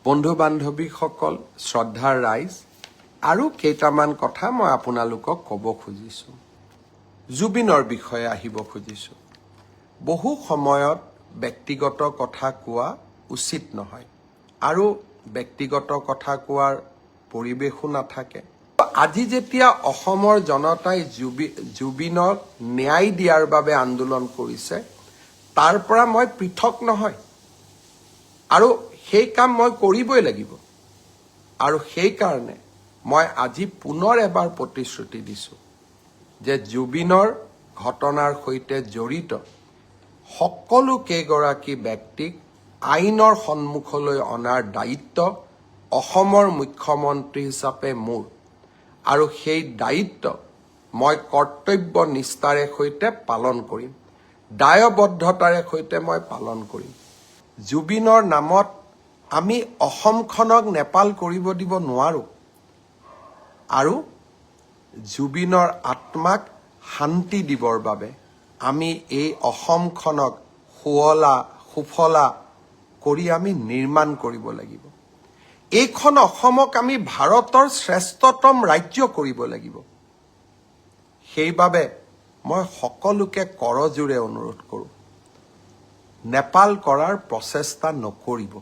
বন্ধু বান্ধৱীসকল, শ্ৰদ্ধাৰ ৰাইজ, আৰু কেইটামান কথা মই আপোনালোকক ক'ব খুজিছোঁ। জুবিনৰ বিষয়ে আহিব খুজিছোঁ। বহু সময়ত ব্যক্তিগত কথা কোৱা উচিত নহয় আৰু ব্যক্তিগত কথা কোৱাৰ পৰিৱেশো নাথাকে। আজি যেতিয়া অসমৰ জনতাই জুবিনক ন্যায় দিয়াৰ বাবে আন্দোলন কৰিছে, তাৰ পৰা মই পৃথক নহয় আৰু সেই কাম মই কৰিবই লাগিব। আৰু সেইকাৰণে মই আজি পুনৰ এবাৰ প্ৰতিশ্ৰুতি দিছোঁ যে জুবিনৰ ঘটনাৰ সৈতে জড়িত সকলো কেইগৰাকী ব্যক্তিক আইনৰ সন্মুখলৈ অনাৰ দায়িত্ব অসমৰ মুখ্যমন্ত্ৰী হিচাপে মোৰ, আৰু সেই দায়িত্ব মই কৰ্তব্য নিষ্ঠাৰে সৈতে পালন কৰিম, দায়বদ্ধতাৰে সৈতে মই পালন কৰিম। জুবিনৰ নামত আমি অসমখনক নেপাল কৰিব দিব নোৱাৰোঁ আৰু জুবিনৰ আত্মাক শান্তি দিবৰ বাবে আমি এই অসমখনক সুফলা কৰি আমি নিৰ্মাণ কৰিব লাগিব। এইখন অসমক আমি ভাৰতৰ শ্ৰেষ্ঠতম ৰাজ্য কৰিব লাগিব। সেইবাবে মই সকলোকে কৰজোৰে অনুৰোধ কৰোঁ, নেপাল কৰাৰ প্ৰচেষ্টা নকৰিব।